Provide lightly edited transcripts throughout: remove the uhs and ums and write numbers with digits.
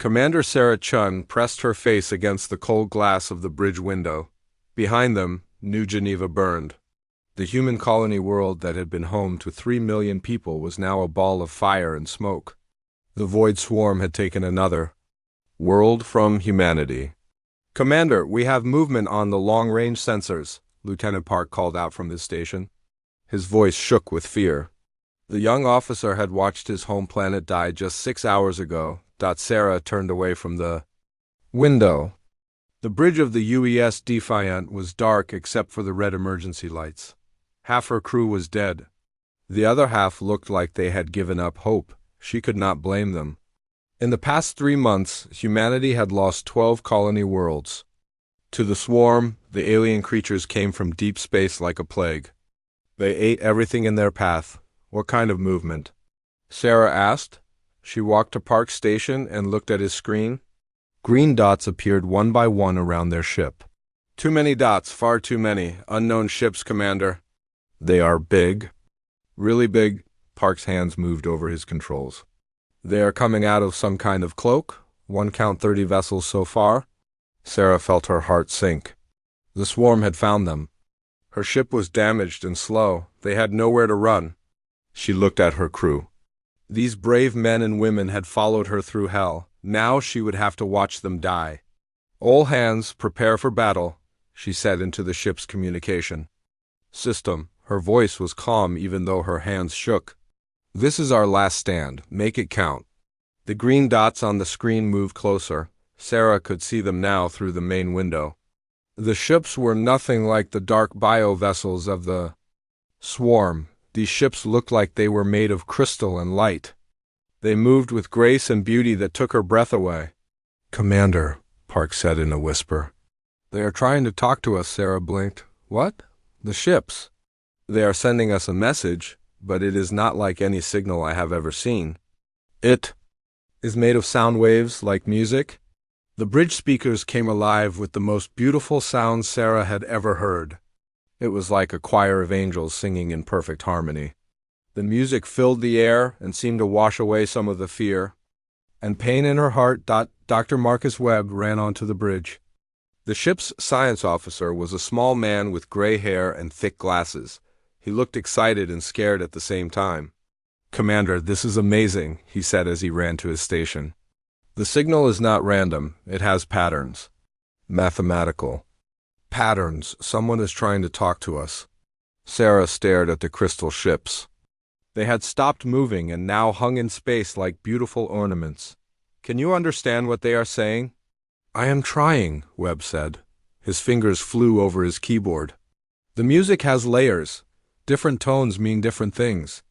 Commander Sarah Chun pressed her face against the cold glass of the bridge window. Behind them, New Geneva burned. The human colony world that had been home to 3 million people was now a ball of fire and smoke. The void swarm had taken another world from humanity. "Commander, we have movement on the long-range sensors," Lieutenant Park called out from his station. His voice shook with fear. The young officer had watched his home planet die just 6 hours ago. Sarah turned away from the window. The bridge of the UES Defiant was dark except for the red emergency lights. Half her crew was dead. The other half looked like they had given up hope. She could not blame them. In the past 3 months, humanity had lost 12 colony worlds. To the swarm, the alien creatures came from deep space like a plague. They ate everything in their path. "What kind of movement?" Sarah asked. She walked to Park Station and looked at his screen. Green dots appeared one by one around their ship. "Too many dots, far too many. Unknown ships, Commander." "They are big?" "Really big." Park's hands moved over his controls. "They are coming out of some kind of cloak. One count 30 vessels so far." Sarah felt her heart sink. The swarm had found them. Her ship was damaged and slow. They had nowhere to run. She looked at her crew. These brave men and women had followed her through hell. Now she would have to watch them die. "All hands, prepare for battle," she said into the ship's communication system. Her voice was calm even though her hands shook. "This is our last stand. Make it count." The green dots on the screen moved closer. Sarah could see them now through the main window. The ships were nothing like the dark bio-vessels of the swarm. These ships looked like they were made of crystal and light. They moved with grace and beauty that took her breath away. "Commander," Park said in a whisper. "They are trying to talk to us," Sarah blinked. "What?" "The ships. They are sending us a message, but it is not like any signal I have ever seen. It is made of sound waves like music." The bridge speakers came alive with the most beautiful sounds Sarah had ever heard. It was like a choir of angels singing in perfect harmony. The music filled the air and seemed to wash away some of the fear and pain in her heart. Dr. Marcus Webb ran onto the bridge. The ship's science officer was a small man with gray hair and thick glasses. He looked excited and scared at the same time. "Commander, this is amazing," he said as he ran to his station. "The signal is not random. It has patterns. Mathematical patterns. Someone is trying to talk to us." Sarah stared at the crystal ships. They had stopped moving and now hung in space like beautiful ornaments. "Can you understand what they are saying?" "I am trying," Webb said. His fingers flew over his keyboard. "The music has layers. Different tones mean different things."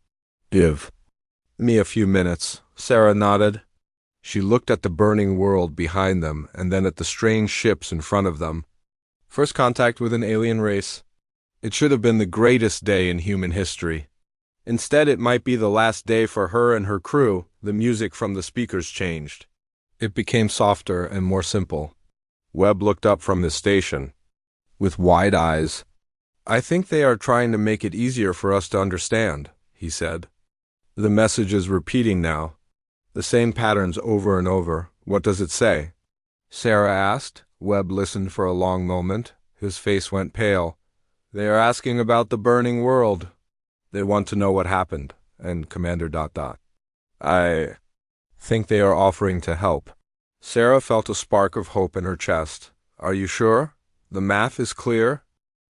"Give me a few minutes," Sarah nodded. She looked at the burning world behind them and then at the strange ships in front of them. First contact with an alien race. It should have been the greatest day in human history. Instead, it might be the last day for her and her crew. The music from the speakers changed. It became softer and more simple. Webb looked up from his station with wide eyes. "I think they are trying to make it easier for us to understand," he said. "The message is repeating now. The same patterns over and over. What does it say?" Sarah asked. Webb listened for a long moment. His face went pale. "They are asking about the burning world. They want to know what happened, and Commander ... I think they are offering to help." Sarah felt a spark of hope in her chest. "Are you sure? The math is clear?"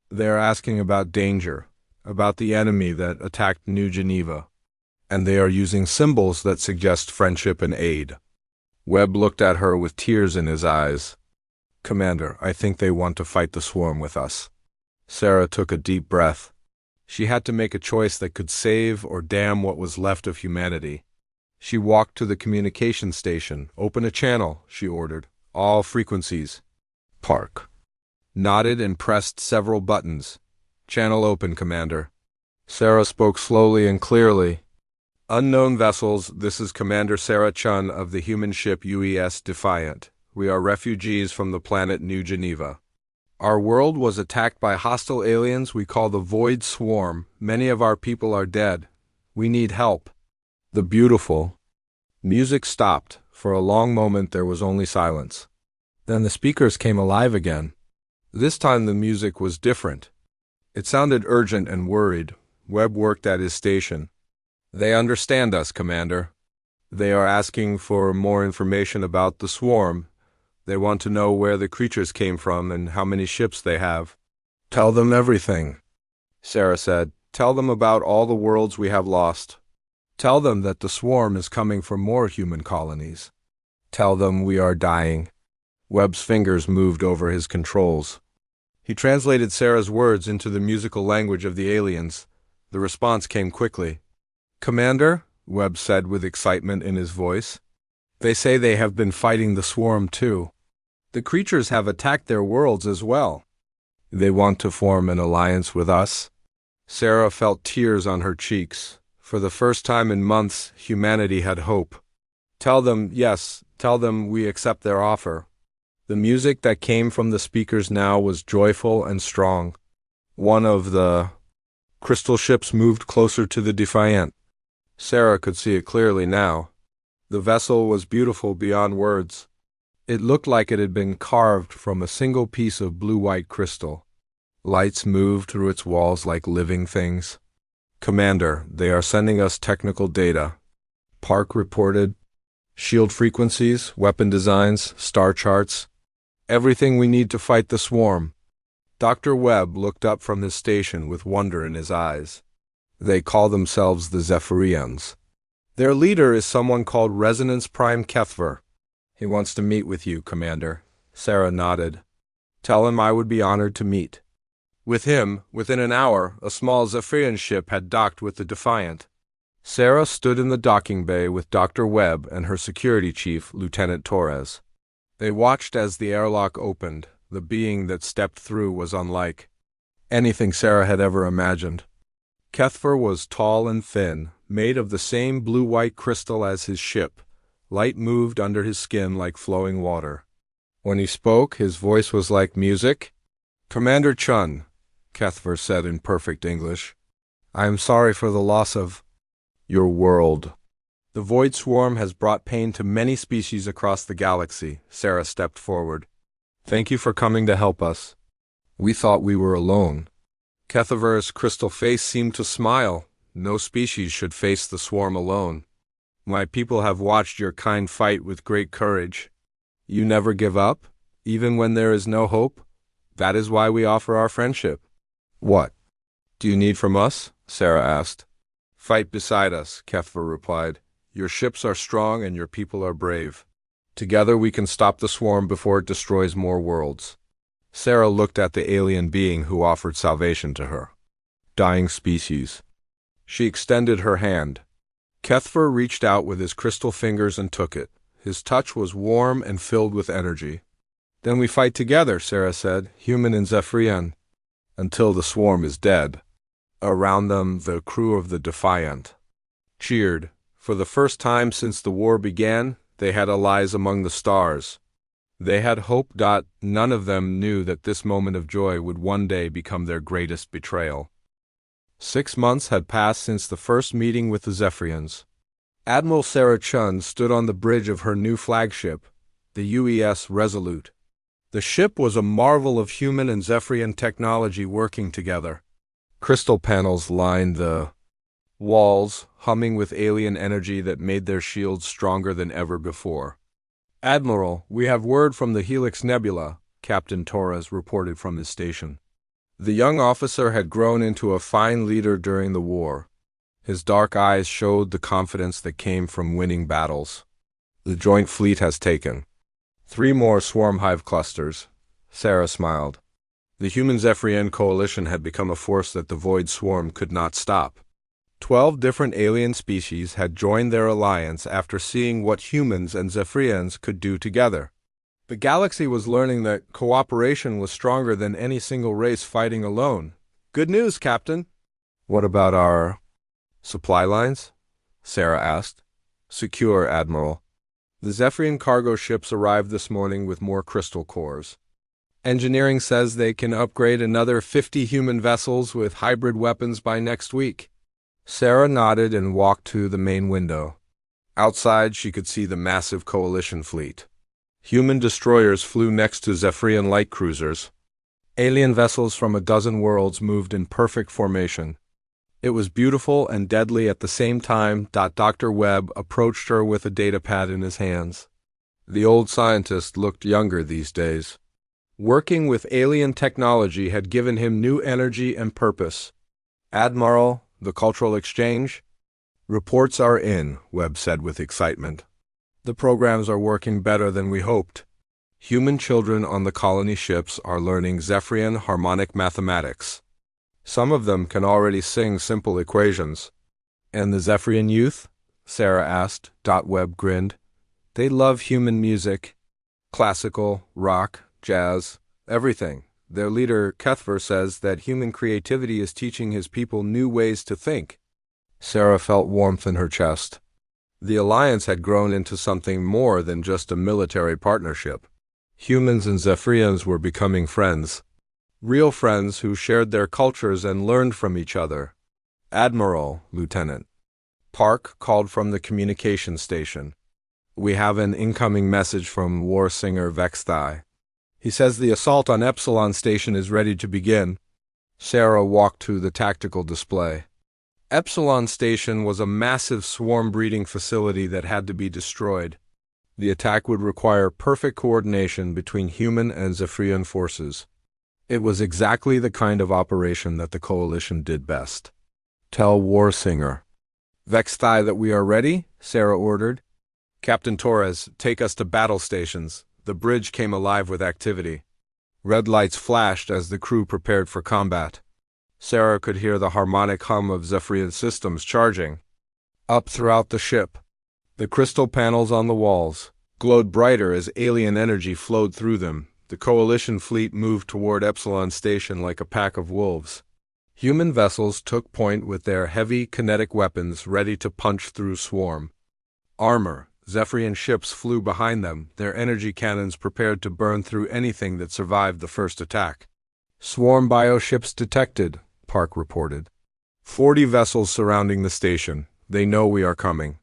"They are asking about danger, about the enemy that attacked New Geneva, and they are using symbols that suggest friendship and aid." Webb looked at her with tears in his eyes. "Commander, I think they want to fight the swarm with us." Sarah took a deep breath. She had to make a choice that could save or damn what was left of humanity. She walked to the communication station. "Open a channel," she ordered. "All frequencies." Park nodded and pressed several buttons. "Channel open, Commander." Sarah spoke slowly and clearly. "Unknown vessels, this is Commander Sarah Chun of the human ship UES Defiant. We are refugees from the planet New Geneva. Our world was attacked by hostile aliens we call the Void Swarm. Many of our people are dead. We need help." The beautiful music stopped. For a long moment there was only silence. Then the speakers came alive again. This time the music was different. It sounded urgent and worried. Webb worked at his station. "They understand us, Commander. They are asking for more information about the swarm. They want to know where the creatures came from and how many ships they have." "Tell them everything," Sarah said. "Tell them about all the worlds we have lost. Tell them that the swarm is coming for more human colonies. Tell them we are dying." Webb's fingers moved over his controls. He translated Sarah's words into the musical language of the aliens. The response came quickly. "Commander," Webb said with excitement in his voice, "they say they have been fighting the swarm too. The creatures have attacked their worlds as well. They want to form an alliance with us." Sarah felt tears on her cheeks. For the first time in months, humanity had hope. "Tell them, yes, tell them we accept their offer." The music that came from the speakers now was joyful and strong. One of the crystal ships moved closer to the Defiant. Sarah could see it clearly now. The vessel was beautiful beyond words. It looked like it had been carved from a single piece of blue-white crystal. Lights moved through its walls like living things. "Commander, they are sending us technical data," Park reported. "Shield frequencies, weapon designs, star charts. Everything we need to fight the swarm." Dr. Webb looked up from his station with wonder in his eyes. "They call themselves the Zephyrians. Their leader is someone called Resonance Prime Kethver. He wants to meet with you, Commander." Sarah nodded. "Tell him I would be honored to meet." With him, within an hour, a small Zephyrian ship had docked with the Defiant. Sarah stood in the docking bay with Dr. Webb and her security chief, Lieutenant Torres. They watched as the airlock opened. The being that stepped through was unlike anything Sarah had ever imagined. Kethver was tall and thin, made of the same blue-white crystal as his ship. Light moved under his skin like flowing water. When he spoke, his voice was like music. "Commander Chun," Kethver said in perfect English, "I am sorry for the loss of your world. The Void Swarm has brought pain to many species across the galaxy." Sarah stepped forward. "Thank you for coming to help us. We thought we were alone." Kethver's crystal face seemed to smile. "No species should face the swarm alone. My people have watched your kind fight with great courage. You never give up, even when there is no hope. That is why we offer our friendship." "What do you need from us?" Sarah asked. "Fight beside us," Kethver replied. "Your ships are strong and your people are brave. Together we can stop the swarm before it destroys more worlds." Sarah looked at the alien being who offered salvation to her. Dying species. She extended her hand. Kethver reached out with his crystal fingers and took it. His touch was warm and filled with energy. "Then we fight together," Sarah said, "human and Zephyrian, until the swarm is dead." Around them, the crew of the Defiant cheered. For the first time since the war began, they had allies among the stars. They had hope. None of them knew that this moment of joy would one day become their greatest betrayal. 6 months had passed since the first meeting with the Zephyrians. Admiral Sarah Chun stood on the bridge of her new flagship, the UES Resolute. The ship was a marvel of human and Zephyrian technology working together. Crystal panels lined the walls, humming with alien energy that made their shields stronger than ever before. "Admiral, we have word from the Helix Nebula," Captain Torres reported from his station. The young officer had grown into a fine leader during the war. His dark eyes showed the confidence that came from winning battles. "The joint fleet has taken 3 more swarm hive clusters." Sarah smiled. The human Zephyrian coalition had become a force that the Void Swarm could not stop. 12 different alien species had joined their alliance after seeing what humans and Zephyrians could do together. The galaxy was learning that cooperation was stronger than any single race fighting alone. "Good news, Captain." "What about our supply lines?" Sarah asked. "Secure, Admiral. The Zephyrian cargo ships arrived this morning with more crystal cores. Engineering says they can upgrade another 50 human vessels with hybrid weapons by next week." Sarah nodded and walked to the main window. Outside, she could see the massive coalition fleet. Human destroyers flew next to Zephyrian light cruisers. Alien vessels from a dozen worlds moved in perfect formation. It was beautiful and deadly at the same time. Dr. Webb approached her with a datapad in his hands. The old scientist looked younger these days. Working with alien technology had given him new energy and purpose. Admiral, the cultural exchange? Reports are in, Webb said with excitement. The programs are working better than we hoped. Human children on the colony ships are learning Zephyrian harmonic mathematics. Some of them can already sing simple equations. And the Zephyrian youth? Sarah asked. Webb grinned. They love human music. Classical, rock, jazz, everything. Their leader, Kethver, says that human creativity is teaching his people new ways to think. Sarah felt warmth in her chest. The alliance had grown into something more than just a military partnership. Humans and Zephyrians were becoming friends. Real friends who shared their cultures and learned from each other. Admiral, Lieutenant. Park called from the communication station. We have an incoming message from war singer Vexthai. He says the assault on Epsilon Station is ready to begin. Sarah walked to the tactical display. Epsilon Station was a massive swarm breeding facility that had to be destroyed. The attack would require perfect coordination between human and Zephyrian forces. It was exactly the kind of operation that the Coalition did best. Tell War Singer. Vexthai that we are ready, Sarah ordered. Captain Torres, take us to battle stations. The bridge came alive with activity. Red lights flashed as the crew prepared for combat. Sarah could hear the harmonic hum of Zephyrian systems charging. Up throughout the ship, the crystal panels on the walls glowed brighter as alien energy flowed through them. The Coalition fleet moved toward Epsilon Station like a pack of wolves. Human vessels took point with their heavy kinetic weapons ready to punch through swarm. Armor, Zephyrian ships flew behind them, their energy cannons prepared to burn through anything that survived the first attack. Swarm bioships detected, Park reported. 40 vessels surrounding the station. They know we are coming.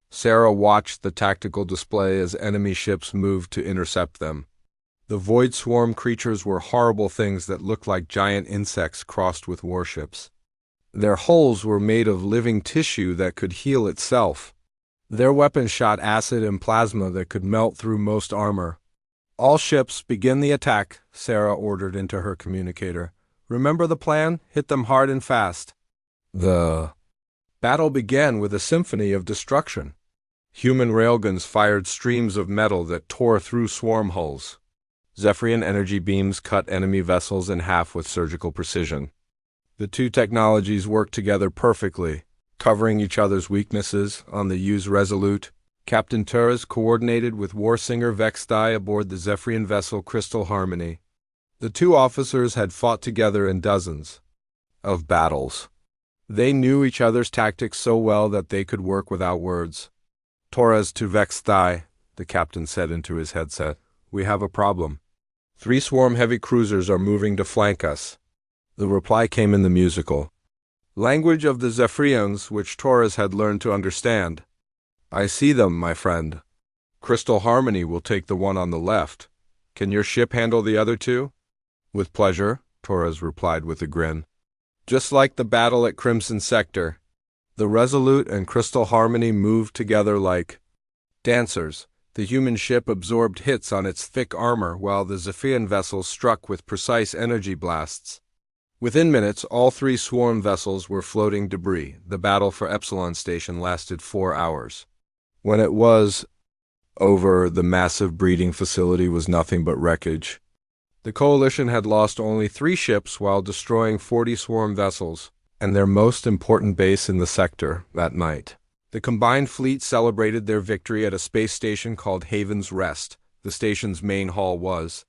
Sarah watched the tactical display as enemy ships moved to intercept them. The Void Swarm creatures were horrible things that looked like giant insects crossed with warships. Their hulls were made of living tissue that could heal itself. Their weapons shot acid and plasma that could melt through most armor. All ships, begin the attack, Sarah ordered into her communicator. Remember the plan? Hit them hard and fast. The battle began with a symphony of destruction. Human railguns fired streams of metal that tore through swarm hulls. Zephyrian energy beams cut enemy vessels in half with surgical precision. The two technologies worked together perfectly, covering each other's weaknesses. On the Use Resolute, Captain Torres coordinated with war singer Vexthai aboard the Zephyrian vessel Crystal Harmony. The two officers had fought together in dozens of battles. They knew each other's tactics so well that they could work without words. Torres to Vexthai, the captain said into his headset. We have a problem. 3 swarm heavy cruisers are moving to flank us. The reply came in the musical language of the Zephyrians, which Torres had learned to understand. I see them, my friend. Crystal Harmony will take the one on the left. Can your ship handle the other two? With pleasure, Torres replied with a grin. Just like the battle at Crimson Sector, the Resolute and Crystal Harmony moved together like dancers. The human ship absorbed hits on its thick armor while the Zephyrian vessels struck with precise energy blasts. Within minutes, all 3 swarm vessels were floating debris. The battle for Epsilon Station lasted 4 hours. When it was over, the massive breeding facility was nothing but wreckage. The Coalition had lost only 3 ships while destroying 40 swarm vessels, and their most important base in the sector that night. The combined fleet celebrated their victory at a space station called Haven's Rest. The station's main hall was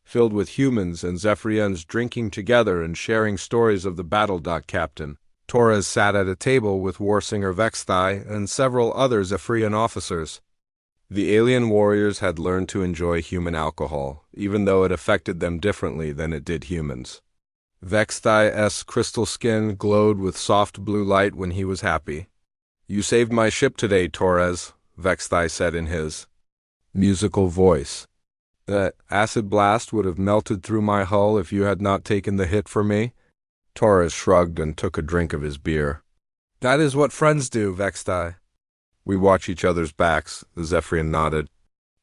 filled with humans and Zephyrians drinking together and sharing stories of the battle. Captain Torres sat at a table with Warsinger Vexthai and several other Zephyrian officers. The alien warriors had learned to enjoy human alcohol, even though it affected them differently than it did humans. Vexthai's crystal skin glowed with soft blue light when he was happy. You saved my ship today, Torres, Vexthai said in his musical voice. That acid blast would have melted through my hull if you had not taken the hit for me. Torres shrugged and took a drink of his beer. That is what friends do, Vexthai. We watch each other's backs, the Zephyrian nodded.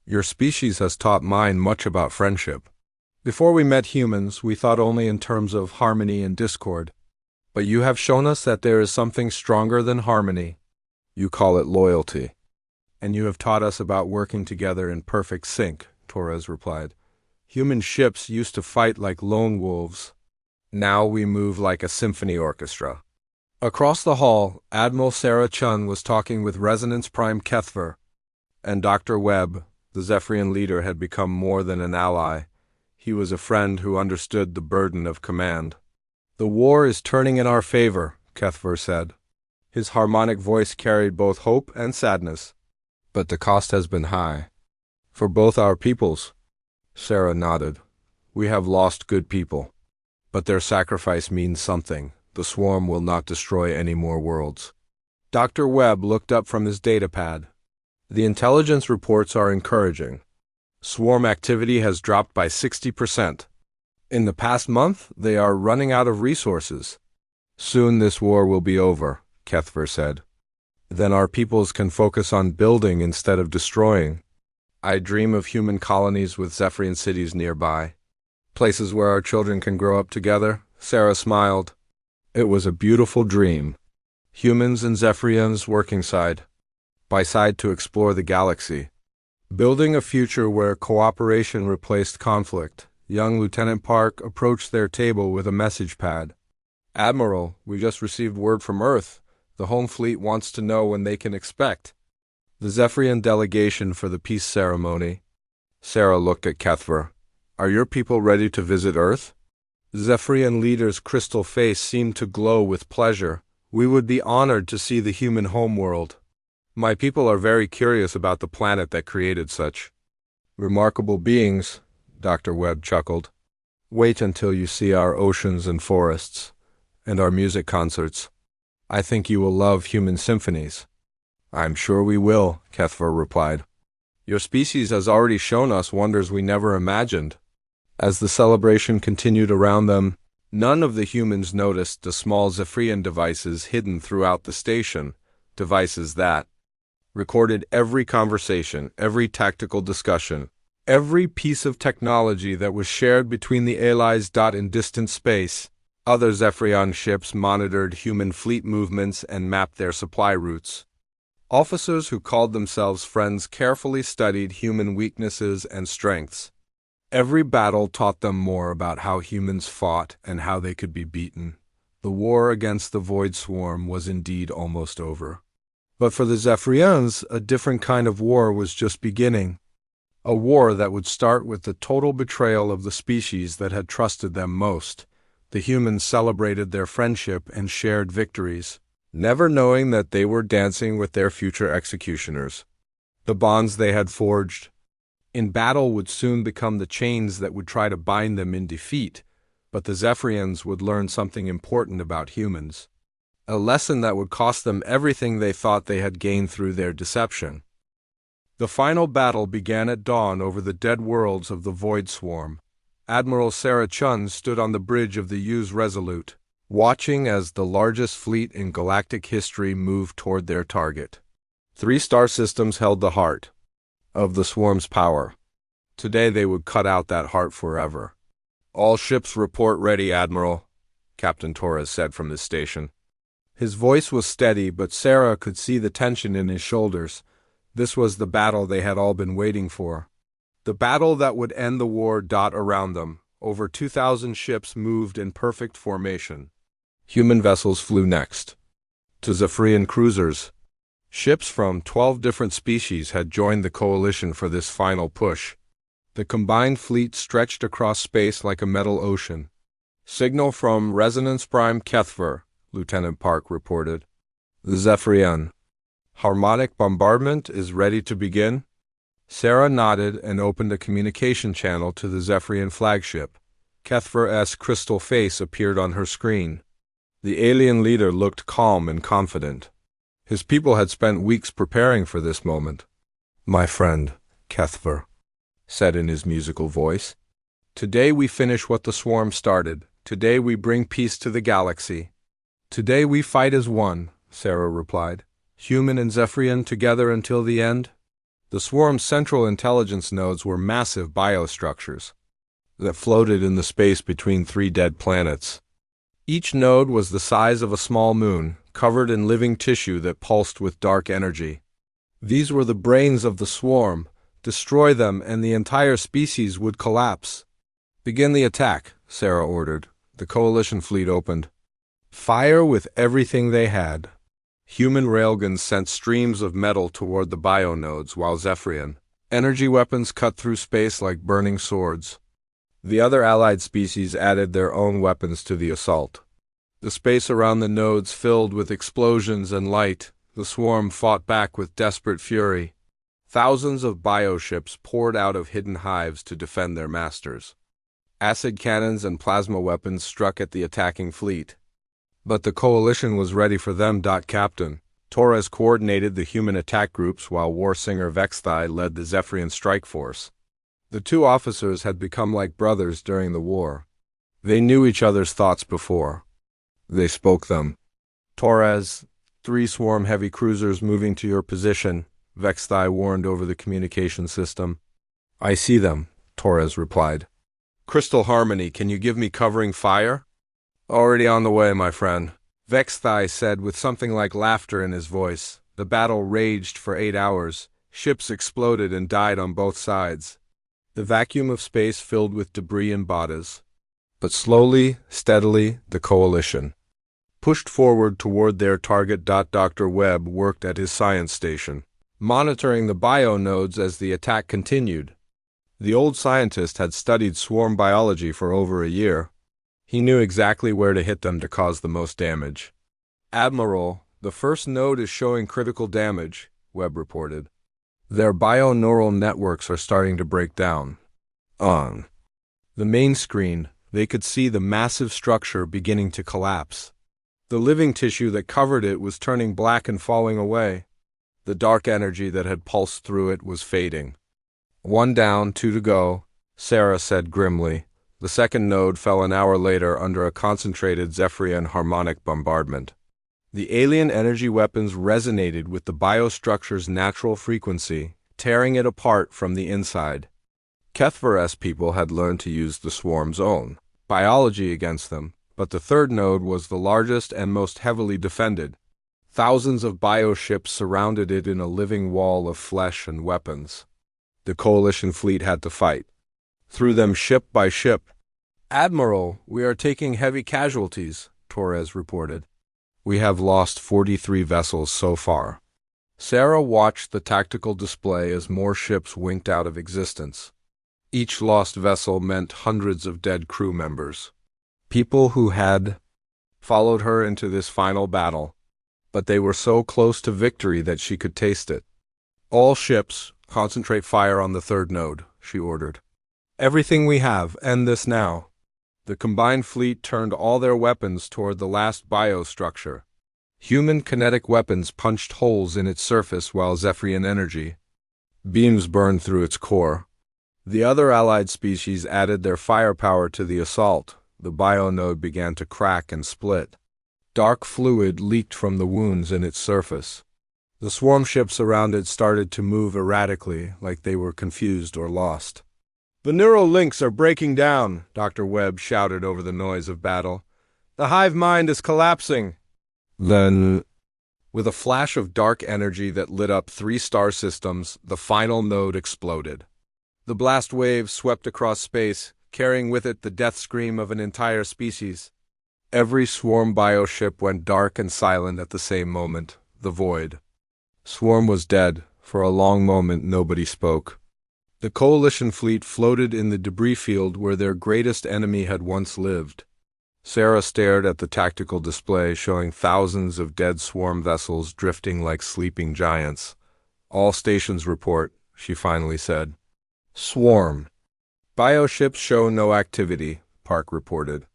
Your species has taught mine much about friendship. Before we met humans, we thought only in terms of harmony and discord. But you have shown us that there is something stronger than harmony. You call it loyalty. And you have taught us about working together in perfect sync, Torres replied. Human ships used to fight like lone wolves. Now we move like a symphony orchestra. Across the hall, Admiral Sarah Chun was talking with Resonance Prime Kethver, and Dr. Webb, the Zephyrian leader, had become more than an ally. He was a friend who understood the burden of command. The war is turning in our favor, Kethver said. His harmonic voice carried both hope and sadness. But the cost has been high. For both our peoples. Sarah nodded. We have lost good people. But their sacrifice means something. The swarm will not destroy any more worlds. Dr. Webb looked up from his datapad. The intelligence reports are encouraging. Swarm activity has dropped by 60%. In the past month, they are running out of resources. Soon this war will be over, Kethver said. Then our peoples can focus on building instead of destroying. I dream of human colonies with Zephyrian cities nearby. Places where our children can grow up together, Sarah smiled. It was a beautiful dream. Humans and Zephyrians working side by side to explore the galaxy. Building a future where cooperation replaced conflict. Young Lieutenant Park approached their table with a message pad. Admiral, we just received word from Earth. The home fleet wants to know when they can expect. The Zephyrian delegation for the peace ceremony. Sarah looked at Kethver. Are your people ready to visit Earth? Zephyrian leader's crystal face seemed to glow with pleasure. We would be honored to see the human homeworld. My people are very curious about the planet that created such remarkable beings, Dr. Webb chuckled. Wait until you see our oceans and forests, and our music concerts. I think you will love human symphonies. I'm sure we will, Kethver replied. Your species has already shown us wonders we never imagined. As the celebration continued around them, none of the humans noticed the small Zephyrian devices hidden throughout the station, devices that recorded every conversation, every tactical discussion, every piece of technology that was shared between the allies. In distant space, other Zephyrian ships monitored human fleet movements and mapped their supply routes. Officers who called themselves friends carefully studied human weaknesses and strengths. Every battle taught them more about how humans fought and how they could be beaten. The war against the Void Swarm was indeed almost over. But for the Zephyrians, a different kind of war was just beginning. A war that would start with the total betrayal of the species that had trusted them most. The humans celebrated their friendship and shared victories, never knowing that they were dancing with their future executioners. The bonds they had forged in battle would soon become the chains that would try to bind them in defeat, but the Zephyrians would learn something important about humans. A lesson that would cost them everything they thought they had gained through their deception. The final battle began at dawn over the dead worlds of the Void Swarm. Admiral Sarah Chun stood on the bridge of the U's Resolute, watching as the largest fleet in galactic history moved toward their target. 3 star systems held the heart of the swarm's power. Today they would cut out that heart forever. All ships report ready, Admiral, Captain Torres said from his station. His voice was steady, but Sarah could see the tension in his shoulders. This was the battle they had all been waiting for. The battle that would end the war. Around them, over 2,000 ships moved in perfect formation. Human vessels flew next. To Zephyrian cruisers. Ships from 12 different species had joined the coalition for this final push. The combined fleet stretched across space like a metal ocean. Signal from Resonance Prime Kethver, Lieutenant Park reported. The Zephyrian harmonic bombardment is ready to begin? Sarah nodded and opened a communication channel to the Zephyrian flagship. Kethver's crystal face appeared on her screen. The alien leader looked calm and confident. His people had spent weeks preparing for this moment. "My friend, Kethver," said in his musical voice, "today we finish what the swarm started. Today we bring peace to the galaxy." "Today we fight as one," Sarah replied. "Human and Zephyrian together until the end." The swarm's central intelligence nodes were massive biostructures that floated in the space between three dead planets. Each node was the size of a small moon, covered in living tissue that pulsed with dark energy. These were the brains of the swarm. Destroy them and the entire species would collapse. "Begin the attack," Sarah ordered. The Coalition fleet opened fire with everything they had. Human railguns sent streams of metal toward the bionodes, while Zephyrian energy weapons cut through space like burning swords. The other allied species added their own weapons to the assault. The space around the nodes filled with explosions and light. The swarm fought back with desperate fury. Thousands of bioships poured out of hidden hives to defend their masters. Acid cannons and plasma weapons struck at the attacking fleet. But the Coalition was ready for them. Captain Torres coordinated the human attack groups while war singer Vexthai led the Zephyrian strike force. The two officers had become like brothers during the war. They knew each other's thoughts before they spoke them. "Torres, 3 swarm heavy cruisers moving to your position," Vexthai warned over the communication system. "I see them," Torres replied. "Crystal Harmony, can you give me covering fire?" "Already on the way, my friend," Vexthai said with something like laughter in his voice. The battle raged for 8 hours. Ships exploded and died on both sides. The vacuum of space filled with debris and bodies. But slowly, steadily, the Coalition pushed forward toward their target. Dr. Webb worked at his science station, monitoring the bionodes as the attack continued. The old scientist had studied swarm biology for over a year. He knew exactly where to hit them to cause the most damage. "Admiral, the first node is showing critical damage," Webb reported. "Their bioneural networks are starting to break down." On the main screen, they could see the massive structure beginning to collapse. The living tissue that covered it was turning black and falling away. The dark energy that had pulsed through it was fading. "One down, 2 to go," Sarah said grimly. The second node fell an hour later under a concentrated Zephyrian harmonic bombardment. The alien energy weapons resonated with the biostructure's natural frequency, tearing it apart from the inside. Kethver's people had learned to use the swarm's own biology against them, but the third node was the largest and most heavily defended. Thousands of bioships surrounded it in a living wall of flesh and weapons. The Coalition fleet had to fight through them ship by ship. "Admiral, we are taking heavy casualties," Torres reported. "We have lost 43 vessels so far." Sarah watched the tactical display as more ships winked out of existence. Each lost vessel meant hundreds of dead crew members. People who had followed her into this final battle. But they were so close to victory that she could taste it. "All ships, concentrate fire on the third node," she ordered. "Everything we have, end this now." The combined fleet turned all their weapons toward the last biostructure. Human kinetic weapons punched holes in its surface while Zephyrian energy beams burned through its core. The other allied species added their firepower to the assault. The bionode began to crack and split. Dark fluid leaked from the wounds in its surface. The swarm ships around it started to move erratically, like they were confused or lost. "The neural links are breaking down," Dr. Webb shouted over the noise of battle. "The hive mind is collapsing." Then, with a flash of dark energy that lit up 3 star systems, the final node exploded. The blast wave swept across space, carrying with it the death scream of an entire species. Every swarm bioship went dark and silent at the same moment. The void. Swarm was dead. For a long moment, nobody spoke. The Coalition fleet floated in the debris field where their greatest enemy had once lived. Sarah stared at the tactical display showing thousands of dead swarm vessels drifting like sleeping giants. "All stations report," she finally said. "Swarm. Bioships show no activity," Park reported.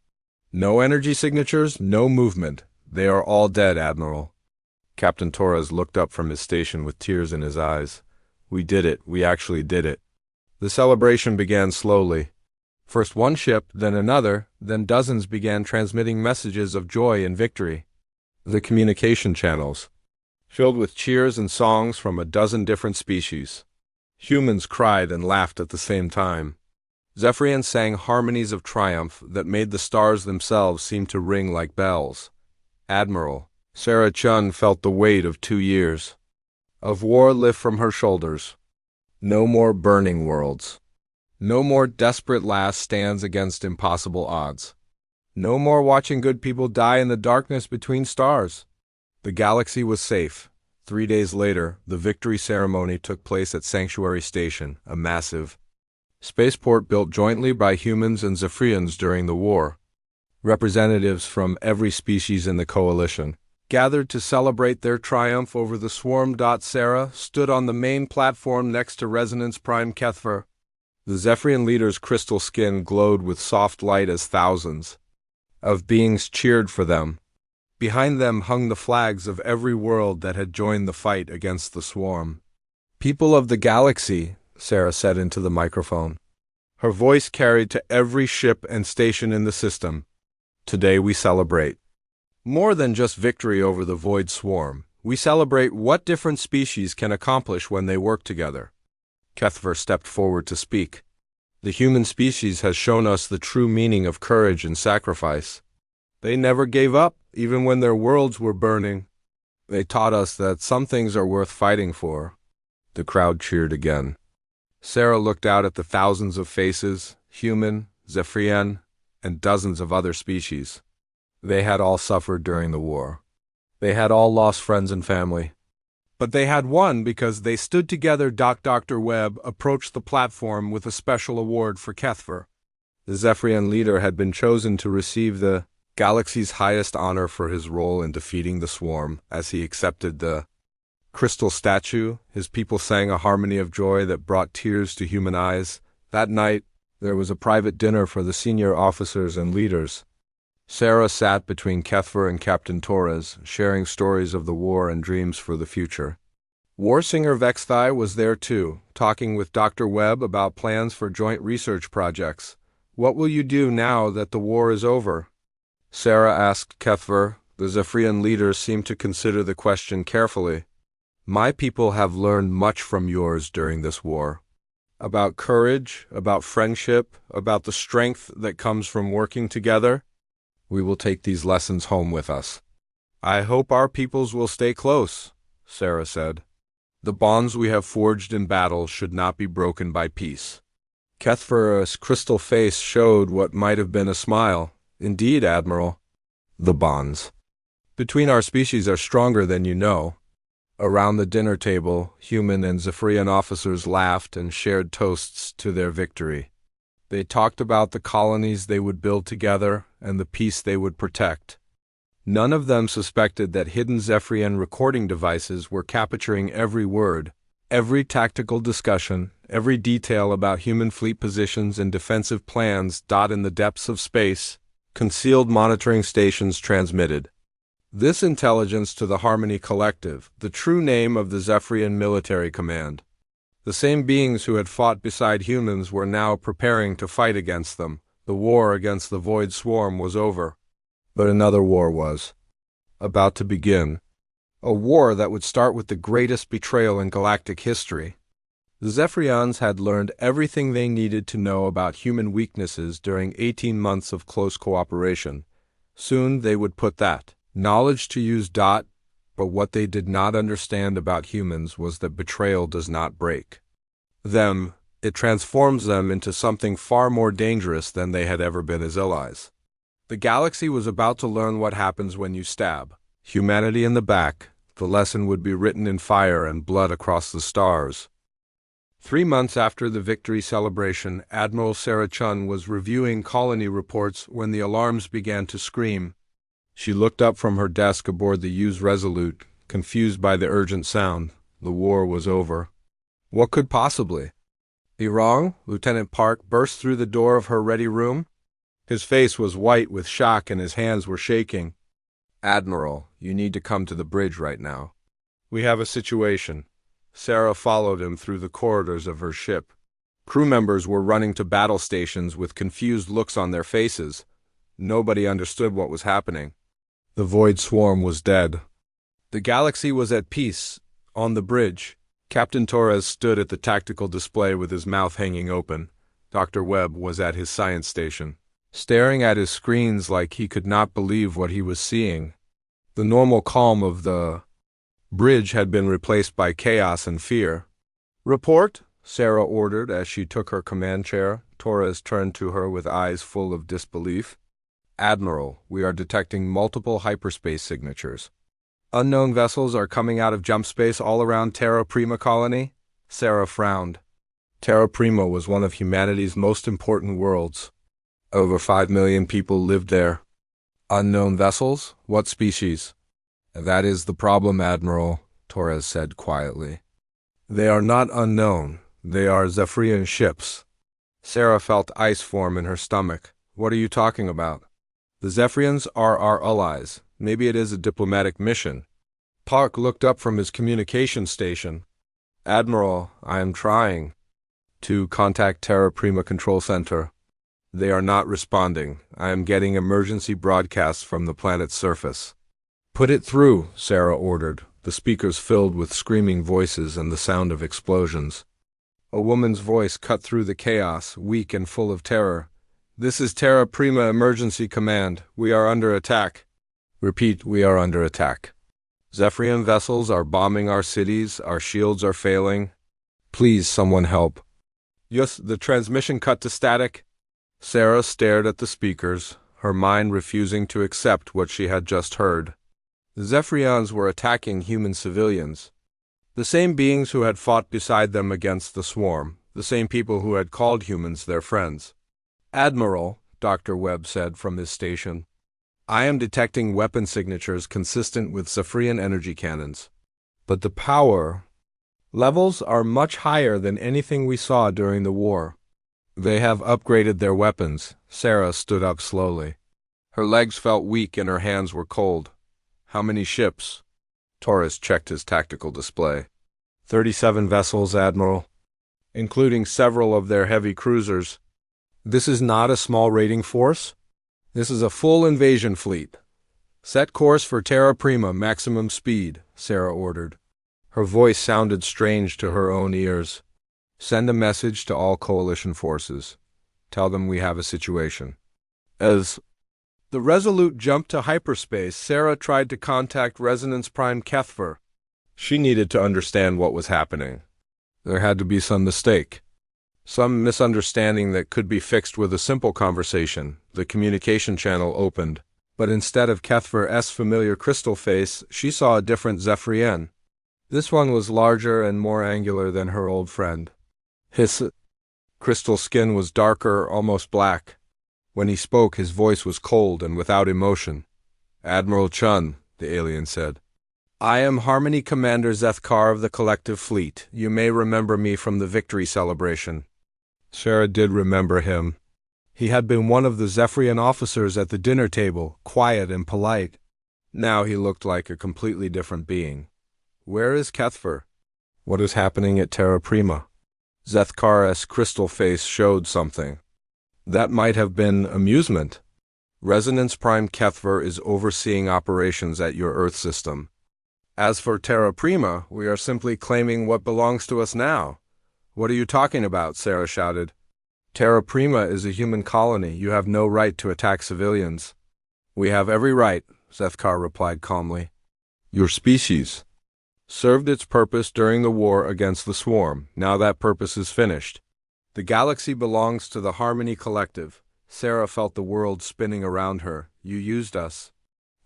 "No energy signatures, no movement. They are all dead, Admiral." Captain Torres looked up from his station with tears in his eyes. We did it. We actually did it. The celebration began slowly. First one ship, then another, then dozens began transmitting messages of joy and victory. The communication channels, filled with cheers and songs from a dozen different species. Humans cried and laughed at the same time. Zephyrians sang harmonies of triumph that made the stars themselves seem to ring like bells. Admiral Sarah Chun felt the weight of 2 years of war lift from her shoulders. No more burning worlds. No more desperate last stands against impossible odds. No more watching good people die in the darkness between stars. The galaxy was safe. 3 days later, the victory ceremony took place at Sanctuary Station, a massive spaceport built jointly by humans and Zephyrians during the war. Representatives from every species in the coalition gathered to celebrate their triumph over the swarm. Sarah stood on the main platform next to Resonance Prime Kethver. The Zephyrian leader's crystal skin glowed with soft light as thousands of beings cheered for them. Behind them hung the flags of every world that had joined the fight against the swarm. People of the galaxy, Sarah said into the microphone. Her voice carried to every ship and station in the system. Today we celebrate more than just victory over the void swarm. We celebrate what different species can accomplish when they work together. Kethver stepped forward to speak. The human species has shown us the true meaning of courage and sacrifice. They never gave up, even when their worlds were burning. They taught us that some things are worth fighting for. The crowd cheered again. Sarah looked out at the thousands of faces, human, Zephyrian, and dozens of other species. They had all suffered during the war. They had all lost friends and family. But they had won because they stood together. Dr. Webb approached the platform with a special award for Kethver. The Zephyrian leader had been chosen to receive the galaxy's highest honor for his role in defeating the swarm. As he accepted the crystal statue, his people sang a harmony of joy that brought tears to human eyes. That night, there was a private dinner for the senior officers and leaders. Sarah sat between Kethver and Captain Torres, sharing stories of the war and dreams for the future. War singer Vexthai was there too, talking with Dr. Webb about plans for joint research projects. What will you do now that the war is over? Sarah asked Kethver. The Zephyrian leader seemed to consider the question carefully. My people have learned much from yours during this war. About courage, about friendship, about the strength that comes from working together. We will take these lessons home with us. I hope our peoples will stay close, Sarah said. The bonds we have forged in battle should not be broken by peace. Kethver's crystal face showed what might have been a smile. Indeed, Admiral. The bonds between our species are stronger than you know. Around the dinner table, human and Zephyrian officers laughed and shared toasts to their victory. They talked about the colonies they would build together and the peace they would protect. None of them suspected that hidden Zephyrian recording devices were capturing every word, every tactical discussion, every detail about human fleet positions and defensive plans. In the depths of space, concealed monitoring stations transmitted this intelligence to the Harmony Collective, the true name of the Zephyrian Military Command. The same beings who had fought beside humans were now preparing to fight against them. The war against the Void Swarm was over. But another war was about to begin. A war that would start with the greatest betrayal in galactic history. The Zephyrians had learned everything they needed to know about human weaknesses during 18 months of close cooperation. Soon they would put that knowledge to use. But what they did not understand about humans was that betrayal does not break them. It transforms them into something far more dangerous than they had ever been as allies. The galaxy was about to learn what happens when you stab humanity in the back. The lesson would be written in fire and blood across the stars. 3 months after the victory celebration, Admiral Sarah Chun was reviewing colony reports when the alarms began to scream. She looked up from her desk aboard the Hughes Resolute, confused by the urgent sound. The war was over. What could possibly be wrong? Lieutenant Park burst through the door of her ready room. His face was white with shock and his hands were shaking. Admiral, you need to come to the bridge right now. We have a situation. Sarah followed him through the corridors of her ship. Crew members were running to battle stations with confused looks on their faces. Nobody understood what was happening. The void swarm was dead. The galaxy was at peace. On the bridge, Captain Torres stood at the tactical display with his mouth hanging open. Dr. Webb was at his science station, staring at his screens like he could not believe what he was seeing. The normal calm of the bridge had been replaced by chaos and fear. "Report," Sarah ordered as she took her command chair. Torres turned to her with eyes full of disbelief. "Admiral, we are detecting multiple hyperspace signatures. Unknown vessels are coming out of jump space all around Terra Prima colony." Sarah frowned. Terra Prima was one of humanity's most important worlds. Over 5 million people lived there. Unknown vessels? What species? "That is the problem, Admiral," Torres said quietly. "They are not unknown. They are Zephyrian ships." Sarah felt ice form in her stomach. "What are you talking about?" "The Zephyrians are our allies. Maybe it is a diplomatic mission." Park looked up from his communication station. "Admiral, I am trying to contact Terra Prima Control Center. They are not responding. I am getting emergency broadcasts from the planet's surface." "Put it through," Sarah ordered, the speakers filled with screaming voices and the sound of explosions. A woman's voice cut through the chaos, weak and full of terror. "This is Terra Prima Emergency Command. We are under attack." "Repeat, we are under attack. Zephyrian vessels are bombing our cities. Our shields are failing. Please, someone help." "Yes, the transmission cut to static." Sarah stared at the speakers, her mind refusing to accept what she had just heard. The Zephyrians were attacking human civilians. The same beings who had fought beside them against the swarm, the same people who had called humans their friends. "Admiral," Dr. Webb said from his station, "I am detecting weapon signatures consistent with Zephyrian energy cannons. But the power levels are much higher than anything we saw during the war." "They have upgraded their weapons." Sarah stood up slowly. Her legs felt weak and her hands were cold. "How many ships?" Torres checked his tactical display. 37 vessels, Admiral, including several of their heavy cruisers. "This is not a small raiding force. This is a full invasion fleet." "Set course for Terra Prima, maximum speed," Sarah ordered. Her voice sounded strange to her own ears. "Send a message to all coalition forces. Tell them we have a situation." As the Resolute jumped to hyperspace, Sarah tried to contact Resonance Prime Kethver. She needed to understand what was happening. There had to be some mistake. Some misunderstanding that could be fixed with a simple conversation. The communication channel opened, but instead of Kethver's familiar crystal face, she saw a different Zephyrian. This one was larger and more angular than her old friend. His crystal skin was darker, almost black. When he spoke, his voice was cold and without emotion. "Admiral Chun," the alien said. "I am Harmony Commander Zethkar of the Collective Fleet. You may remember me from the victory celebration." Sarah did remember him. He had been one of the Zephyrian officers at the dinner table, quiet and polite. Now he looked like a completely different being. "Where is Kethver? What is happening at Terra Prima?" Zethkar's crystal face showed something. That might have been amusement. "Resonance Prime Kethver is overseeing operations at your Earth system. As for Terra Prima, we are simply claiming what belongs to us now." "What are you talking about?" Sarah shouted. "Terra Prima is a human colony. You have no right to attack civilians." "We have every right," Zethkar replied calmly. "Your species served its purpose during the war against the swarm. Now that purpose is finished. The galaxy belongs to the Harmony Collective." Sarah felt the world spinning around her. "You used us.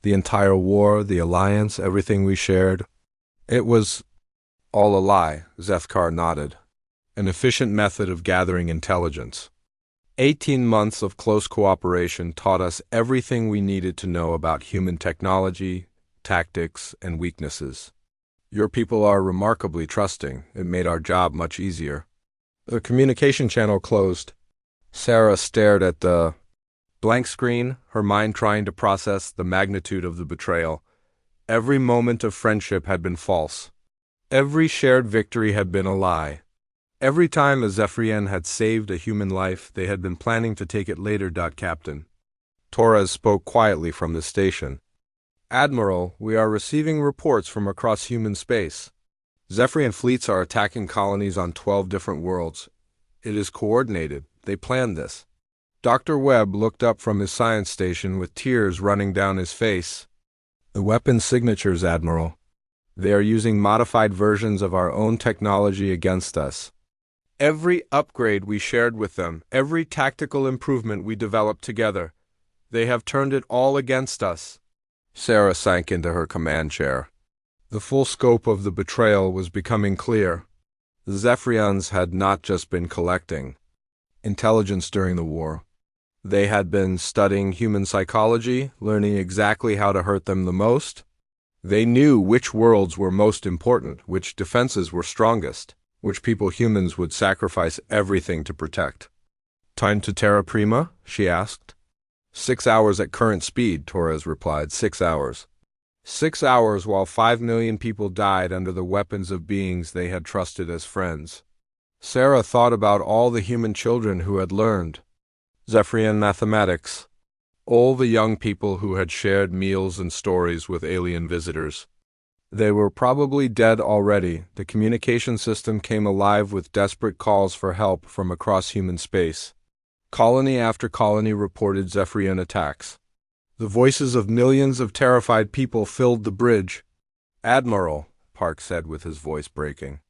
The entire war, the alliance, everything we shared. It was all a lie," Zethkar nodded. "An efficient method of gathering intelligence. 18 months of close cooperation taught us everything we needed to know about human technology, tactics, and weaknesses. Your people are remarkably trusting. It made our job much easier." The communication channel closed. Sarah stared at the Blank screen, her mind trying to process the magnitude of the betrayal. Every moment of friendship had been false. Every shared victory had been a lie. Every time a Zephyrian had saved a human life, they had been planning to take it later. Captain Torres spoke quietly from the station. Admiral, we are receiving reports from across human space. Zephyrian fleets are attacking colonies on 12 different worlds. It is coordinated. They planned this. Dr. Webb looked up from his science station with tears running down his face. The weapon signatures, Admiral. They are using modified versions of our own technology against us. Every upgrade we shared with them, every tactical improvement we developed together, they have turned it all against us. Sarah sank into her command chair. The full scope of the betrayal was becoming clear. The Zephyrians had not just been collecting intelligence during the war. They had been studying human psychology, learning exactly how to hurt them the most. They knew which worlds were most important, which defenses were strongest, which people humans would sacrifice everything to protect. Time to Terra Prima? She asked. 6 hours at current speed, Torres replied. 6 hours. 6 hours while 5 million people died under the weapons of beings they had trusted as friends. Sarah thought about all the human children who had learned Zephyrian mathematics, all the young people who had shared meals and stories with alien visitors. They were probably dead already. The communication system came alive with desperate calls for help from across human space. Colony after colony reported Zephyrian attacks. The voices of millions of terrified people filled the bridge. Admiral, Park said with his voice breaking.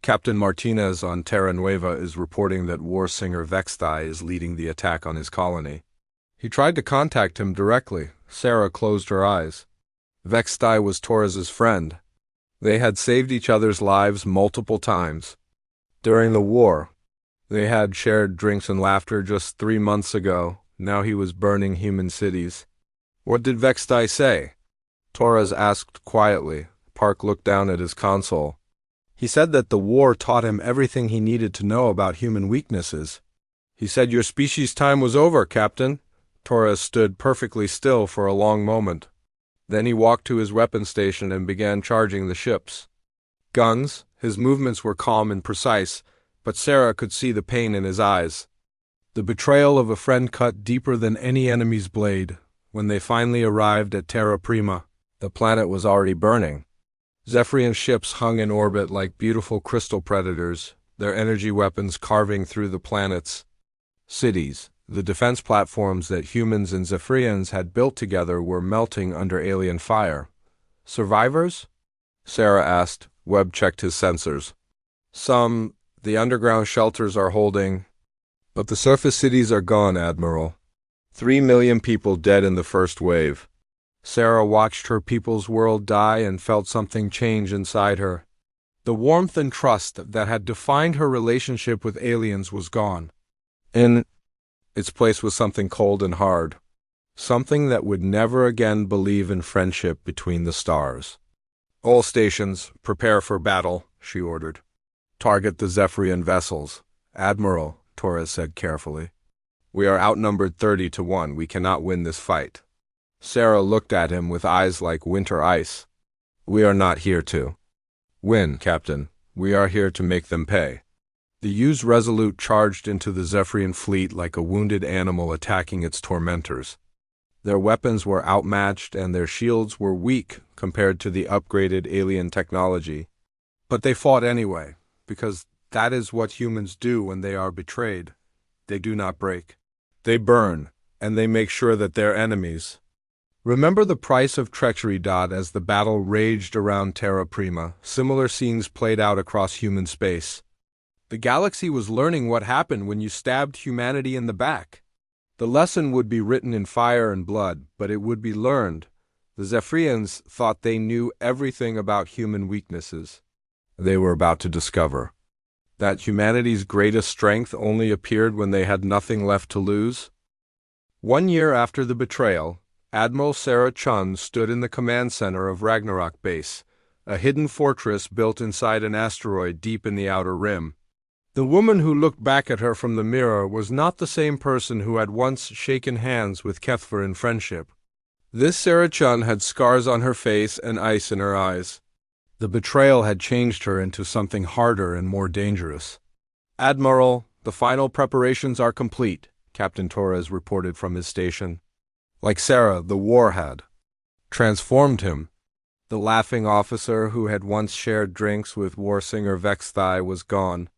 Captain Martinez on Terra Nueva is reporting that war singer Vextai is leading the attack on his colony. He tried to contact him directly. Sarah closed her eyes. Vextai was Torres's friend. They had saved each other's lives multiple times. During the war, they had shared drinks and laughter just 3 months ago. Now he was burning human cities. What did Vextai say? Torres asked quietly. Park looked down at his console. He said that the war taught him everything he needed to know about human weaknesses. He said your species' time was over, Captain. Torres stood perfectly still for a long moment. Then he walked to his weapon station and began charging the ships. Guns, his movements were calm and precise, but Sarah could see the pain in his eyes. The betrayal of a friend cut deeper than any enemy's blade. When they finally arrived at Terra Prima, the planet was already burning. Zephyrian ships hung in orbit like beautiful crystal predators, their energy weapons carving through the planet's cities. The defense platforms that humans and Zephyrians had built together were melting under alien fire. Survivors? Sarah asked. Webb checked his sensors. Some, the underground shelters are holding, but the surface cities are gone, Admiral. 3 million people dead in the first wave. Sarah watched her people's world die and felt something change inside her. The warmth and trust that had defined her relationship with aliens was gone. In its place was something cold and hard. Something that would never again believe in friendship between the stars. All stations, prepare for battle, she ordered. Target the Zephyrian vessels. Admiral, Torres said carefully. We are outnumbered 30-1. We cannot win this fight. Sarah looked at him with eyes like winter ice. We are not here to win, Captain. We are here to make them pay. The U's Resolute charged into the Zephyrian fleet like a wounded animal attacking its tormentors. Their weapons were outmatched and their shields were weak compared to the upgraded alien technology. But they fought anyway, because that is what humans do when they are betrayed. They do not break. They burn, and they make sure that their enemies remember the price of treachery. As the battle raged around Terra Prima, similar scenes played out across human space. The galaxy was learning what happened when you stabbed humanity in the back. The lesson would be written in fire and blood, but it would be learned. The Zephyrians thought they knew everything about human weaknesses. They were about to discover that humanity's greatest strength only appeared when they had nothing left to lose. 1 year after the betrayal, Admiral Sarah Chun stood in the command center of Ragnarok Base, a hidden fortress built inside an asteroid deep in the Outer Rim. The woman who looked back at her from the mirror was not the same person who had once shaken hands with Kethfer in friendship. This Sarah Chun had scars on her face and ice in her eyes. The betrayal had changed her into something harder and more dangerous. "Admiral, the final preparations are complete," Captain Torres reported from his station. Like Sarah, the war had transformed him. The laughing officer who had once shared drinks with war singer Vexthai was gone.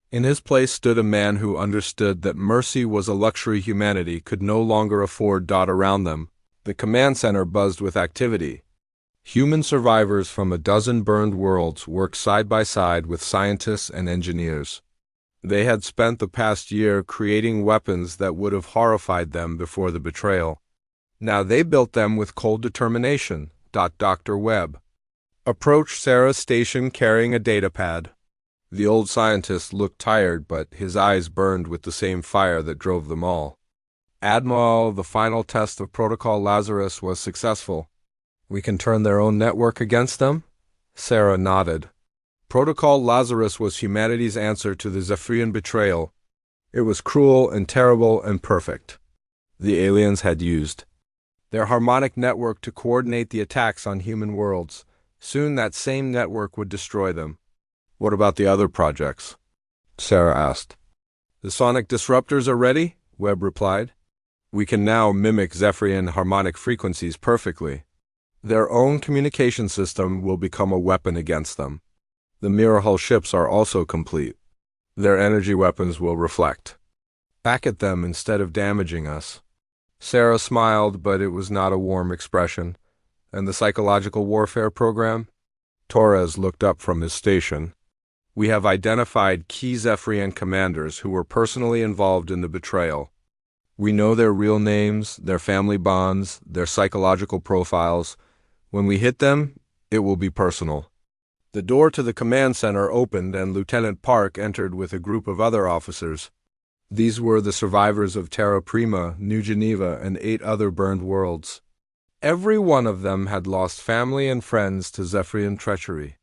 In his place stood a man who understood that mercy was a luxury humanity could no longer afford. Around them, the command center buzzed with activity. Human survivors from a dozen burned worlds worked side by side with scientists and engineers. They had spent the past year creating weapons that would have horrified them before the betrayal. Now they built them with cold determination. Dr. Webb approached Sarah's station carrying a datapad. The old scientist looked tired, but his eyes burned with the same fire that drove them all. "Admiral, the final test of Protocol Lazarus was successful. We can turn their own network against them?" Sarah nodded. Protocol Lazarus was humanity's answer to the Zephyrian betrayal. It was cruel and terrible and perfect. The aliens had used their harmonic network to coordinate the attacks on human worlds. Soon that same network would destroy them. "What about the other projects?" Sarah asked. "The sonic disruptors are ready," Webb replied. "We can now mimic Zephyrian harmonic frequencies perfectly. Their own communication system will become a weapon against them. The mirror hull ships are also complete. Their energy weapons will reflect back at them instead of damaging us." Sarah smiled, but it was not a warm expression. "And the psychological warfare program?" Torres looked up from his station. "We have identified key Zephyrian commanders who were personally involved in the betrayal. We know their real names, their family bonds, their psychological profiles. When we hit them, it will be personal." The door to the command center opened and Lieutenant Park entered with a group of other officers. These were the survivors of Terra Prima, New Geneva, and 8 other burned worlds. Every one of them had lost family and friends to Zephyrian treachery.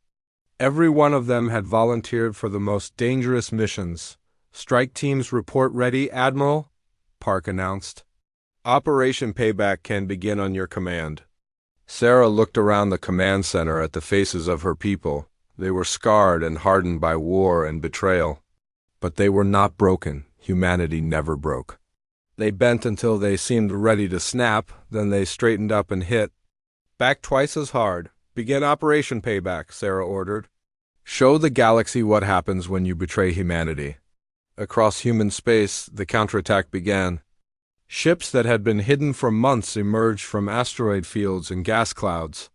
Every one of them had volunteered for the most dangerous missions. "Strike teams report ready, Admiral," Park announced. "Operation Payback can begin on your command." Sarah looked around the command center at the faces of her people. They were scarred and hardened by war and betrayal. But they were not broken. Humanity never broke. They bent until they seemed ready to snap, then they straightened up and hit. "Back twice as hard. Begin Operation Payback," Sarah ordered. "Show the galaxy what happens when you betray humanity." Across human space, the counterattack began. Ships that had been hidden for months emerged from asteroid fields and gas clouds.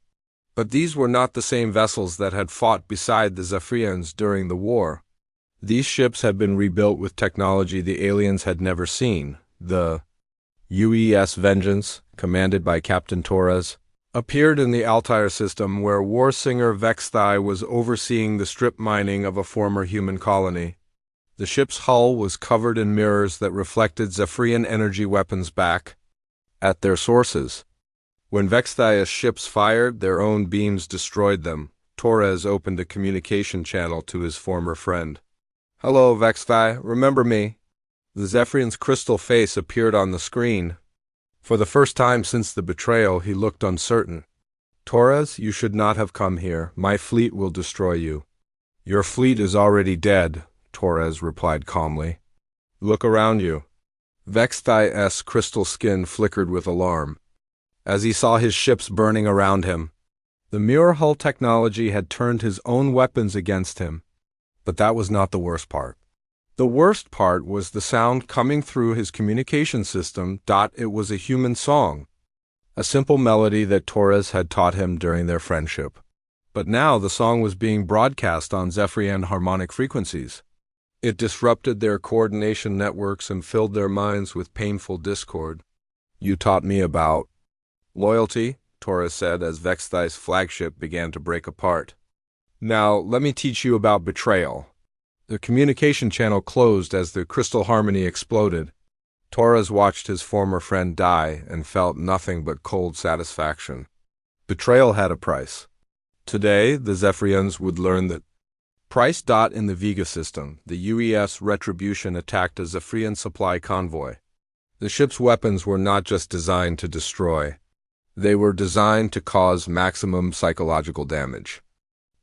But these were not the same vessels that had fought beside the Zephyrians during the war. These ships had been rebuilt with technology the aliens had never seen. The UES Vengeance, commanded by Captain Torres, appeared in the Altair system where war singer Vexthai was overseeing the strip mining of a former human colony. The ship's hull was covered in mirrors that reflected Zephyrian energy weapons back at their sources. When Vexthai's ships fired, their own beams destroyed them. Torres opened a communication channel to his former friend. "Hello, Vexthai, remember me?" The Zephyrian's crystal face appeared on the screen. For the first time since the betrayal, he looked uncertain. "Torres, you should not have come here. My fleet will destroy you." "Your fleet is already dead," Torres replied calmly. "Look around you." Vexthai's crystal skin flickered with alarm as he saw his ships burning around him. The mirror hull technology had turned his own weapons against him. But that was not the worst part. The worst part was the sound coming through his communication system. It was a human song, a simple melody that Torres had taught him during their friendship. But now the song was being broadcast on Zephyrian harmonic frequencies. It disrupted their coordination networks and filled their minds with painful discord. "You taught me about loyalty," Torres said as Vexthai's flagship began to break apart. "Now let me teach you about betrayal." The communication channel closed as the crystal harmony exploded. Torres watched his former friend die and felt nothing but cold satisfaction. Betrayal had a price. Today, the Zephyrians would learn that Price. In the Vega system, the UES Retribution attacked a Zephyrian supply convoy. The ship's weapons were not just designed to destroy. They were designed to cause maximum psychological damage.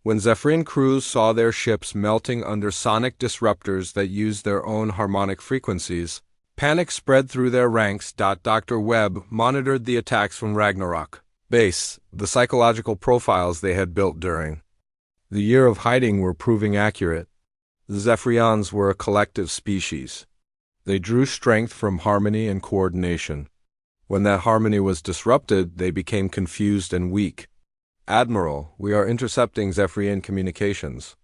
When Zephyrian crews saw their ships melting under sonic disruptors that used their own harmonic frequencies, panic spread through their ranks. Dr. Webb monitored the attacks from Ragnarok base, the psychological profiles they had built during the year of hiding were proving accurate. The Zephyrians were a collective species. They drew strength from harmony and coordination. When that harmony was disrupted, they became confused and weak. Admiral, we are intercepting Zephyrian communications,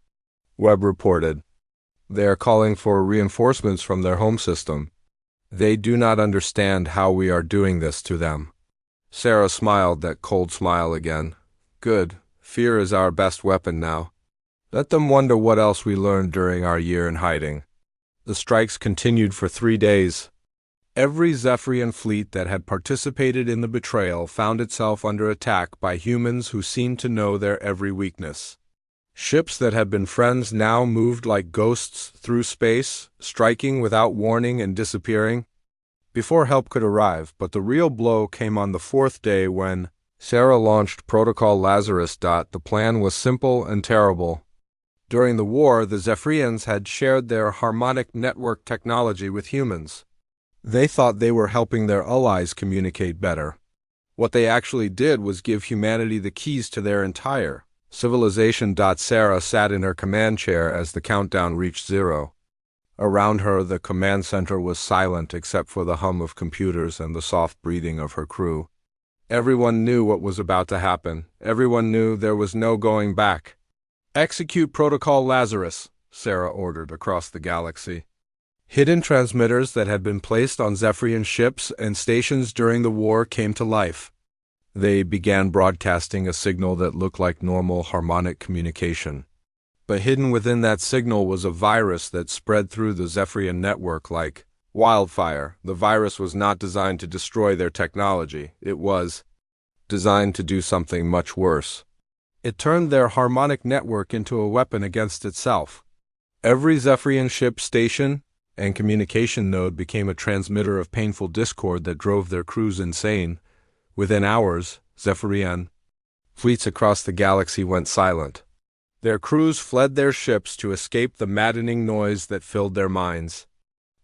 Webb reported. They are calling for reinforcements from their home system. They do not understand how we are doing this to them. Sarah smiled that cold smile again. Good. Fear is our best weapon now. Let them wonder what else we learned during our year in hiding. The strikes continued for 3 days. Every Zephyrian fleet that had participated in the betrayal found itself under attack by humans who seemed to know their every weakness. Ships that had been friends now moved like ghosts through space, striking without warning and disappearing before help could arrive. But the real blow came on the 4th day when Sarah launched Protocol Lazarus. The plan was simple and terrible. During the war, the Zephyrians had shared their harmonic network technology with humans. They thought they were helping their allies communicate better. What they actually did was give humanity the keys to their entire civilization. Sarah sat in her command chair as the countdown reached 0. Around her, the command center was silent except for the hum of computers and the soft breathing of her crew. Everyone knew what was about to happen. Everyone knew there was no going back. Execute Protocol Lazarus, Sarah ordered across the galaxy. Hidden transmitters that had been placed on Zephyrian ships and stations during the war came to life. They began broadcasting a signal that looked like normal harmonic communication. But hidden within that signal was a virus that spread through the Zephyrian network like wildfire. The virus was not designed to destroy their technology. It was designed to do something much worse. It turned their harmonic network into a weapon against itself. Every Zephyrian ship station and communication node became a transmitter of painful discord that drove their crews insane. Within hours, Zephyrian fleets across the galaxy went silent. Their crews fled their ships to escape the maddening noise that filled their minds.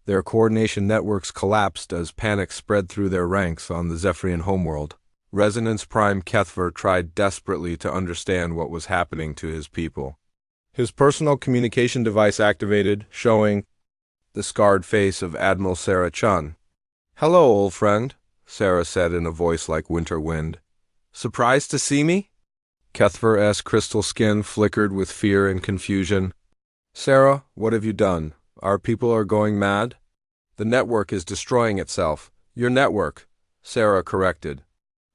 Their coordination networks collapsed as panic spread through their ranks on the Zephyrian homeworld. Resonance Prime Kethver tried desperately to understand what was happening to his people. His personal communication device activated, showing the scarred face of Admiral Sarah Chun. "Hello, old friend," Sarah said in a voice like winter wind. "Surprised to see me?" Kethver's crystal skin flickered with fear and confusion. "Sarah, what have you done? Our people are going mad? The network is destroying itself." "Your network," Sarah corrected.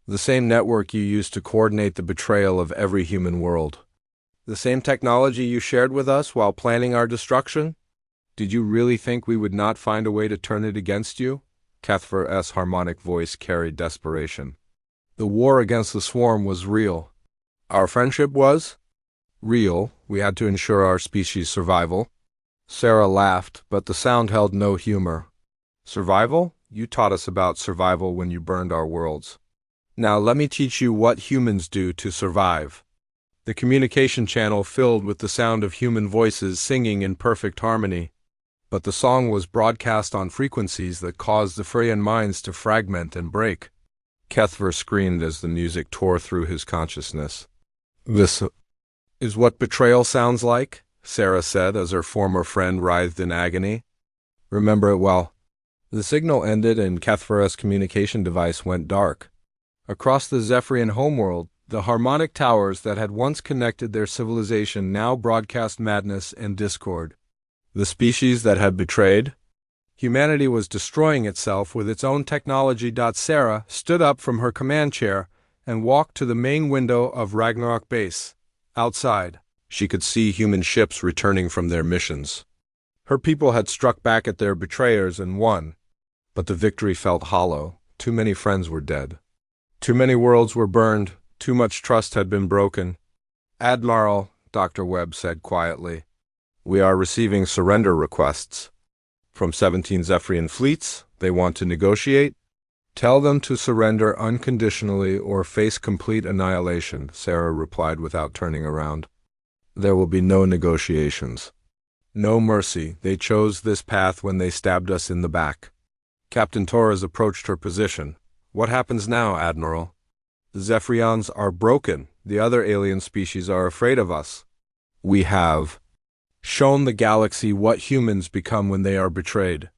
"The same network you used to coordinate the betrayal of every human world. The same technology you shared with us while planning our destruction? Did you really think we would not find a way to turn it against you?" Kethver's harmonic voice carried desperation. "The war against the swarm was real. Our friendship was real. We had to ensure our species' survival." Sarah laughed, but the sound held no humor. "Survival? You taught us about survival when you burned our worlds. Now let me teach you what humans do to survive." The communication channel filled with the sound of human voices singing in perfect harmony. But the song was broadcast on frequencies that caused the Freyan minds to fragment and break. Kethver screamed as the music tore through his consciousness. "This is what betrayal sounds like," Sarah said as her former friend writhed in agony. "Remember it well." The signal ended and Kethver's communication device went dark. Across the Zephyrian homeworld, the harmonic towers that had once connected their civilization now broadcast madness and discord. The species that had betrayed humanity was destroying itself with its own technology. Sarah stood up from her command chair and walked to the main window of Ragnarok base. Outside, she could see human ships returning from their missions. Her people had struck back at their betrayers and won, but the victory felt hollow. Too many friends were dead. Too many worlds were burned. Too much trust had been broken. "Admiral," Dr. Webb said quietly, We are receiving surrender requests. From 17 Zephyrian fleets, they want to negotiate. Tell them to surrender unconditionally or face complete annihilation, Sarah replied without turning around. There will be no negotiations. No mercy. They chose this path when they stabbed us in the back. Captain Torres approached her position. What happens now, Admiral? The Zephyrians are broken. The other alien species are afraid of us. We have shown the galaxy what humans become when they are betrayed.